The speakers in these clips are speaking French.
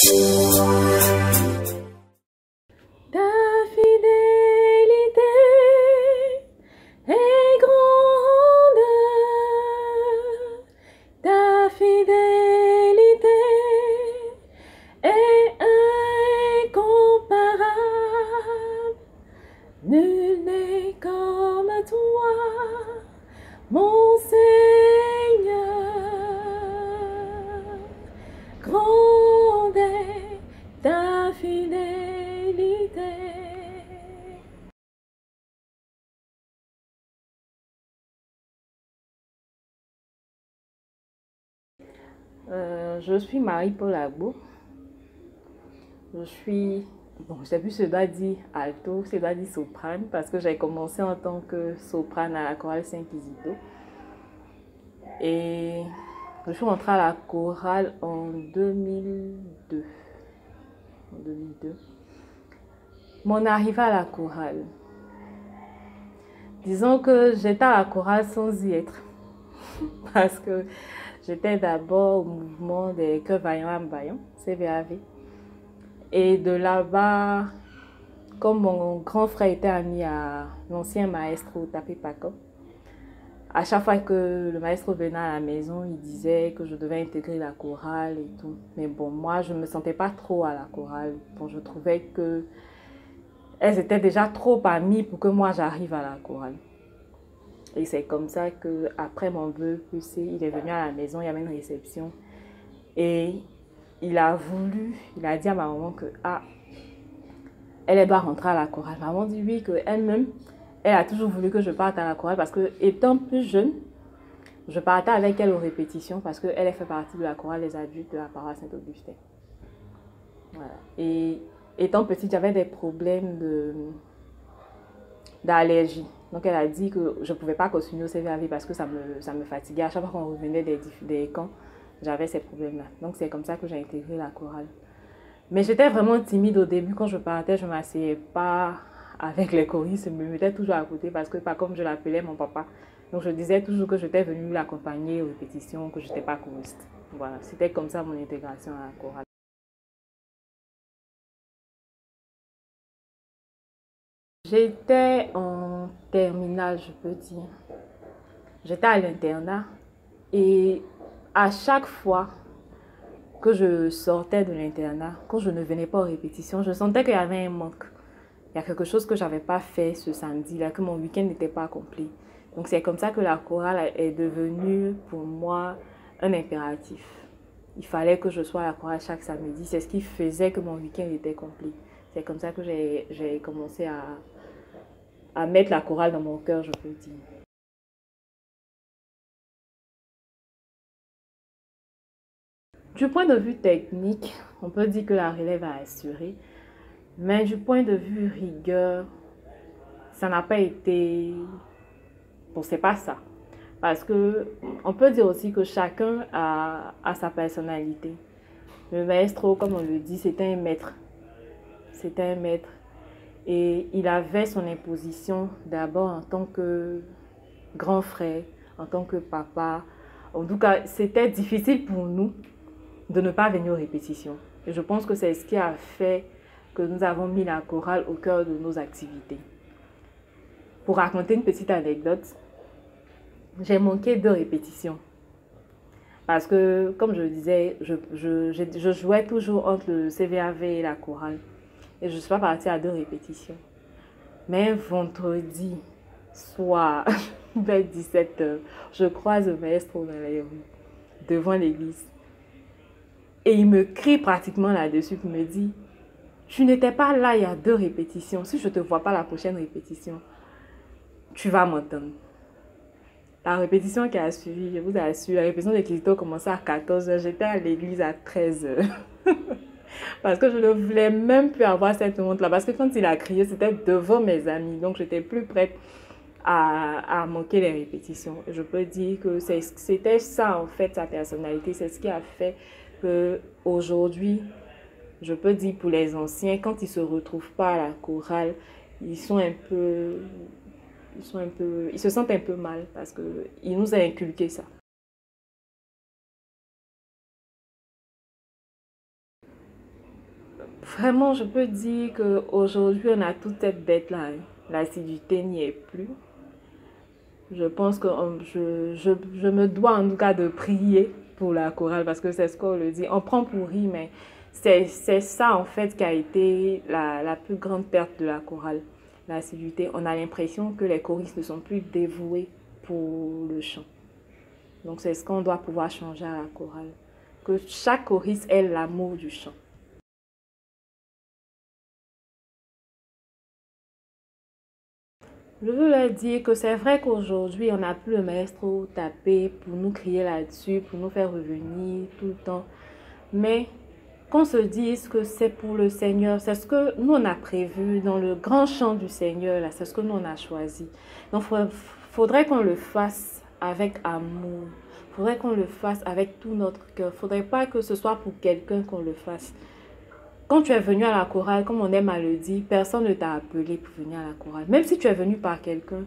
Ta fidélité est grande, ta fidélité est incomparable. Nul n'est comme toi, mon Seigneur. Grande est ta fidélité. Je suis Marie-Paul Agbo. Je suis, bon, je sais plus si je dois dire alto, si je dois dire soprane, parce que j'ai commencé en tant que soprane à la chorale Saint-Kizito. Et je suis rentrée à la chorale en 2002. Mon arrivée à la chorale. Disons que j'étais à la chorale sans y être. Parce que j'étais d'abord au mouvement des Cœurs Vaillants à Mbayon, CVAV. Et de là-bas, comme mon grand frère était ami à l'ancien maestro Tapé Paco, à chaque fois que le maestro venait à la maison, il disait que je devais intégrer la chorale et tout. Mais bon, moi, je ne me sentais pas trop à la chorale. Bon, je trouvais que elles étaient déjà trop amies pour que moi, j'arrive à la chorale. Et c'est comme ça qu'après mon vœu poussé, il est venu à la maison, il y avait une réception. Et il a dit à ma maman que elle doit rentrer à la chorale. Maman dit oui, qu'elle-même, elle a toujours voulu que je parte à la chorale parce que étant plus jeune, je partais avec elle aux répétitions parce qu'elle fait partie de la chorale des adultes de la paroisse Saint-Augustin. Voilà. Et étant petite, j'avais des problèmes d'allergie. Donc elle a dit que je ne pouvais pas continuer au CVAV parce que ça me fatiguait. À chaque fois qu'on revenait des camps, j'avais ces problèmes-là. Donc c'est comme ça que j'ai intégré la chorale. Mais j'étais vraiment timide au début. Quand je partais, je ne m'asseyais pas avec les choristes. Je me mettais toujours à côté parce que, pas comme je l'appelais mon papa. Donc je disais toujours que j'étais venue l'accompagner aux répétitions, que je n'étais pas choriste. Voilà, c'était comme ça mon intégration à la chorale. J'étais en terminale, je peux dire. J'étais à l'internat et à chaque fois que je sortais de l'internat, quand je ne venais pas aux répétitions, je sentais qu'il y avait un manque. Il y a quelque chose que je n'avais pas fait ce samedi-là, que mon week-end n'était pas accompli. Donc c'est comme ça que la chorale est devenue pour moi un impératif. Il fallait que je sois à la chorale chaque samedi. C'est ce qui faisait que mon week-end était complet. C'est comme ça que j'ai commencé à mettre la chorale dans mon cœur, je peux dire. Du point de vue technique, on peut dire que la relève a assuré. Mais du point de vue rigueur, ça n'a pas été... Bon, c'est pas ça. Parce que on peut dire aussi que chacun a sa personnalité. Le maestro, comme on le dit, c'était un maître. C'était un maître. Et il avait son imposition d'abord en tant que grand frère, en tant que papa. En tout cas, c'était difficile pour nous de ne pas venir aux répétitions. Et je pense que c'est ce qui a fait que nous avons mis la chorale au cœur de nos activités. Pour raconter une petite anecdote, j'ai manqué 2 répétitions. Parce que, comme je disais, je jouais toujours entre le CVAV et la chorale. Et je ne suis pas partie à 2 répétitions. Mais vendredi soir, vers 17h, je croise le maestro dans les rues, devant l'église. Et il me crie pratiquement là-dessus pour me dire, tu n'étais pas là il y a 2 répétitions. Si je ne te vois pas la prochaine répétition, tu vas m'entendre. La répétition qui a suivi, je vous assure, la répétition de Kizito commençait à 14h. J'étais à l'église à 13h. Parce que je ne voulais même plus avoir cette honte-là. Parce que quand il a crié, c'était devant mes amis. Donc, j'étais plus prête à manquer les répétitions. Je peux dire que c'était ça, en fait, sa personnalité. C'est ce qui a fait qu'aujourd'hui, je peux dire pour les anciens, quand ils ne se retrouvent pas à la chorale, ils se sentent un peu mal parce qu'il nous a inculqué ça. Vraiment, je peux dire qu'aujourd'hui, on a toute cette bête-là, hein. L'assiduité n'y est plus. Je pense que je me dois en tout cas de prier pour la chorale parce que c'est ce qu'on le dit. On prend pour rire, mais c'est ça en fait qui a été la plus grande perte de la chorale, l'assiduité. On a l'impression que les choristes ne sont plus dévoués pour le chant. Donc c'est ce qu'on doit pouvoir changer à la chorale. Que chaque choriste ait l'amour du chant. Je veux leur dire que c'est vrai qu'aujourd'hui, on n'a plus le maestro tapé pour nous crier là-dessus, pour nous faire revenir tout le temps. Mais qu'on se dise que c'est pour le Seigneur, c'est ce que nous on a prévu dans le grand chant du Seigneur, là, c'est ce que nous on a choisi. Donc il faudrait qu'on le fasse avec amour, il faudrait qu'on le fasse avec tout notre cœur. Il ne faudrait pas que ce soit pour quelqu'un qu'on le fasse. Quand tu es venu à la chorale, comme on aime à le dire, personne ne t'a appelé pour venir à la chorale. Même si tu es venu par quelqu'un,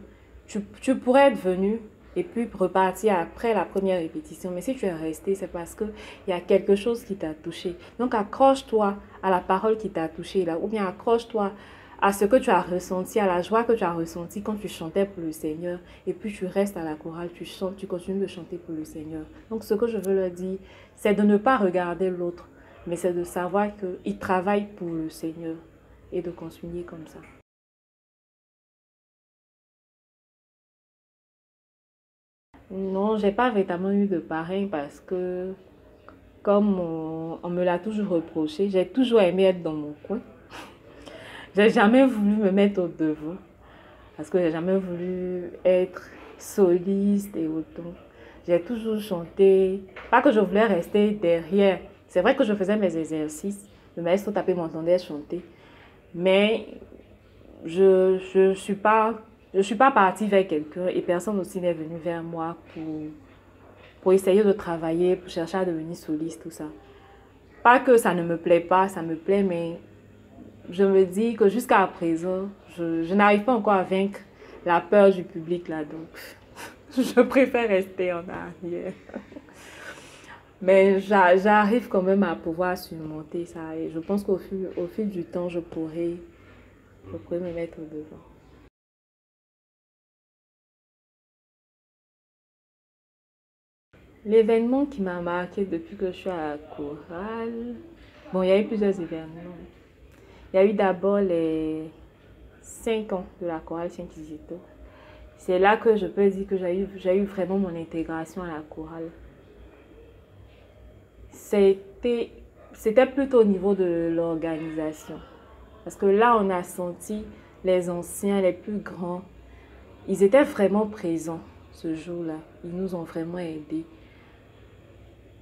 tu pourrais être venu et puis repartir après la première répétition. Mais si tu es resté, c'est parce qu'il y a quelque chose qui t'a touché. Donc accroche-toi à la parole qui t'a touché là, ou bien accroche-toi à ce que tu as ressenti, à la joie que tu as ressentie quand tu chantais pour le Seigneur. Et puis tu restes à la chorale, tu chantes, tu continues de chanter pour le Seigneur. Donc ce que je veux leur dire, c'est de ne pas regarder l'autre, mais c'est de savoir qu'il travaille pour le Seigneur et de continuer comme ça. Non, j'ai pas véritablement eu de parrain parce que, comme on me l'a toujours reproché, j'ai toujours aimé être dans mon coin. J'ai jamais voulu me mettre au devant parce que j'ai jamais voulu être soliste et autant. J'ai toujours chanté, pas que je voulais rester derrière. C'est vrai que je faisais mes exercices, le maestro tapé m'entendait chanter, mais je suis pas partie vers quelqu'un et personne aussi n'est venu vers moi pour essayer de travailler, pour chercher à devenir soliste, tout ça. Pas que ça ne me plaît pas, ça me plaît, mais je me dis que jusqu'à présent, je n'arrive pas encore à vaincre la peur du public là, donc je préfère rester en arrière. Mais j'arrive quand même à pouvoir surmonter ça et je pense au fil du temps, je pourrais me mettre au devant. L'événement qui m'a marqué depuis que je suis à la chorale, bon, il y a eu plusieurs événements. Il y a eu d'abord les 5 ans de la chorale Saint-Kizito. C'est là que je peux dire que j'ai eu vraiment mon intégration à la chorale. C'était, c'était plutôt au niveau de l'organisation. Parce que là, on a senti les anciens, les plus grands, ils étaient vraiment présents ce jour-là. Ils nous ont vraiment aidés.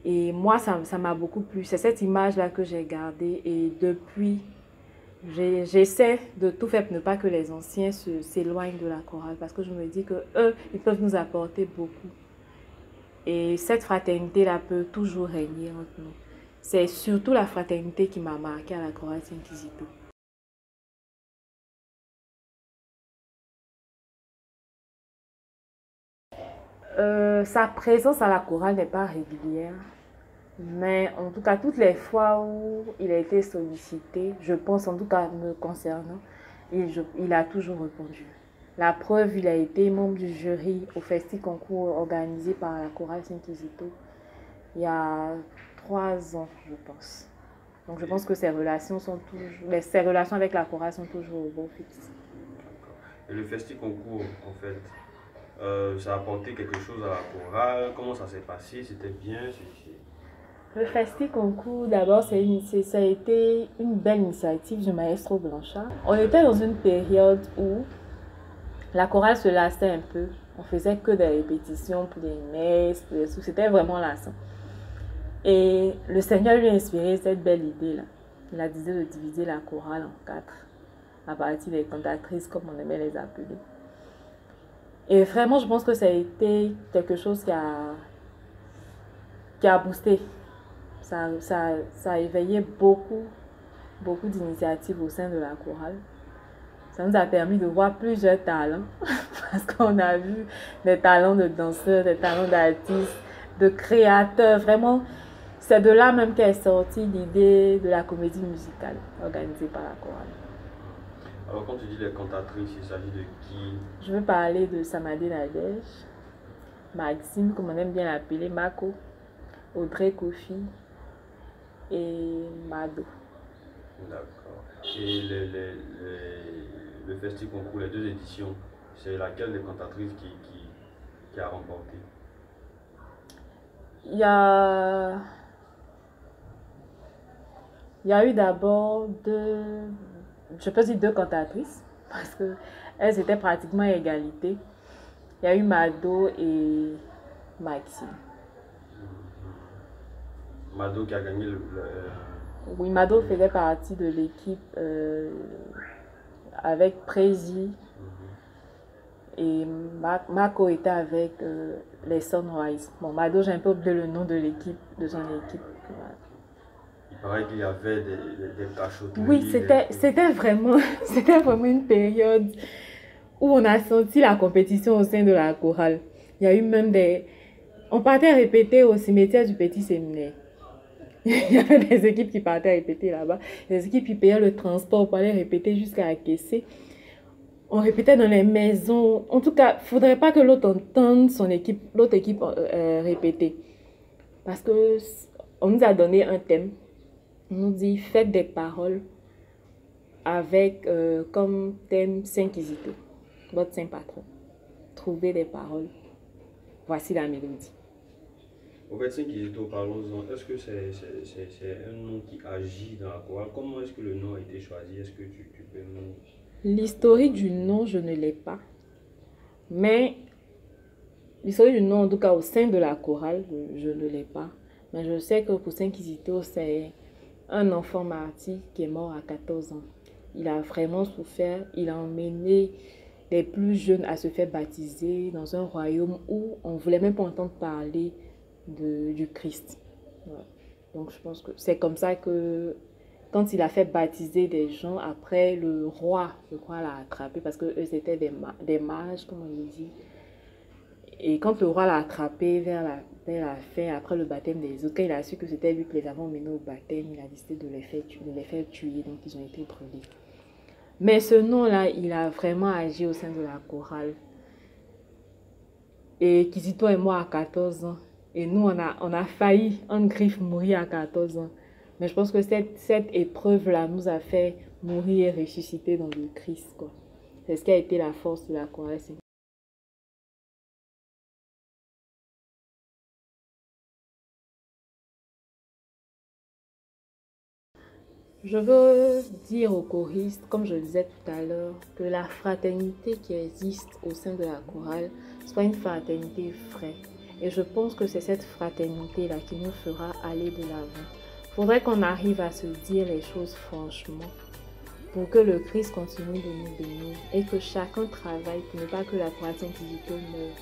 Et moi, ça m'a beaucoup plu. C'est cette image-là que j'ai gardée. Et depuis, j'essaie de tout faire pour ne pas que les anciens s'éloignent de la chorale. Parce que je me dis que eux, ils peuvent nous apporter beaucoup. Et cette fraternité-là peut toujours régner entre nous. C'est surtout la fraternité qui m'a marqué à la chorale Saint-Kizito. Sa présence à la chorale n'est pas régulière. Mais en tout cas, toutes les fois où il a été sollicité, je pense en tout cas me concernant, il a toujours répondu. La preuve, il a été membre du jury au festi concours organisé par la chorale Saint-Kizito il y a 3 ans, je pense. Donc je pense que ses relations avec la chorale sont toujours au beau fixe. Et le festi concours, en fait, ça a apporté quelque chose à la chorale. Comment ça s'est passé? C'était bien? Le Festi Concours, d'abord, ça a été une belle initiative du maestro Blanchard. On était dans une période où la chorale se lassait un peu. On faisait que des répétitions pour des messes, c'était vraiment lassant. Et le Seigneur lui a inspiré cette belle idée-là. Il a décidé de diviser la chorale en 4, à partir des cantatrices, comme on aimait les appeler. Et vraiment, je pense que ça a été quelque chose qui a boosté. Ça a éveillé beaucoup d'initiatives au sein de la chorale. Ça nous a permis de voir plusieurs talents. Parce qu'on a vu des talents de danseurs, des talents d'artistes, de créateurs. Vraiment, c'est de là même qu'est sortie l'idée de la comédie musicale organisée par la chorale. Alors, quand tu dis les cantatrices, il s'agit de qui? Je veux parler de Samadé Nadège, Maxime, comme on aime bien l'appeler, Mako, Audrey Kofi et Mado. D'accord. Et le festival concours, les deux éditions, c'est laquelle des cantatrices qui a remporté? Il y a eu d'abord je peux dire deux cantatrices, parce qu'elles étaient pratiquement à égalité. Il y a eu Mado et Maxime. Mado qui a gagné Oui, Mado faisait partie de l'équipe avec Prési. Et Mako était avec les Sunrise. Bon, Mado, j'ai un peu oublié le nom de l'équipe, de son équipe. Il paraît qu'il y avait des cachotteries. Oui, c'était vraiment une période où on a senti la compétition au sein de la chorale. Il y a eu même on partait répéter au cimetière du Petit Séminaire. Il y avait des équipes qui partaient répéter là-bas. Des équipes qui payaient le transport pour aller répéter jusqu'à Akessé. On répétait dans les maisons. En tout cas, il ne faudrait pas que l'autre entende l'autre équipe répéter. Parce qu'on nous a donné un thème. On nous dit, faites des paroles avec comme thème Saint Kizito, votre saint patron. Trouvez des paroles. Voici la mélodie. Au fait, Saint Kizito, parlons-en. Est-ce que c'est un nom qui agit dans la chorale? Comment est-ce que le nom a été choisi? Est-ce que tu peux nous... L'historique du nom, je ne l'ai pas. Mais l'historique du nom, en tout cas au sein de la chorale, je ne l'ai pas. Mais je sais que pour Saint Kizito, c'est un enfant martyr qui est mort à 14 ans. Il a vraiment souffert. Il a emmené les plus jeunes à se faire baptiser dans un royaume où on ne voulait même pas entendre parler du Christ. Ouais. Donc je pense que c'est comme ça que quand il a fait baptiser des gens, après le roi, je crois, l'a attrapé parce que eux c'était des mages, comme on le dit. Et quand le roi l'a attrapé vers la fin, après le baptême des autres, quand il a su que c'était lui qui les avait emmenés au baptême, il a décidé de les faire tuer, donc ils ont été brûlés. Mais ce nom-là, il a vraiment agi au sein de la chorale. Et Kizito est mort à 14 ans. Et nous, on a failli, en griffe, mourir à 14 ans. Mais je pense que cette épreuve-là nous a fait mourir et ressusciter dans le Christ, quoi. C'est ce qui a été la force de la chorale. Je veux dire aux choristes, comme je le disais tout à l'heure, que la fraternité qui existe au sein de la chorale soit une fraternité vraie. Et je pense que c'est cette fraternité-là qui nous fera aller de l'avant. Il faudrait qu'on arrive à se dire les choses franchement pour que le Christ continue de nous bénir et que chacun travaille pour ne pas que la chorale Saint Kizito meure.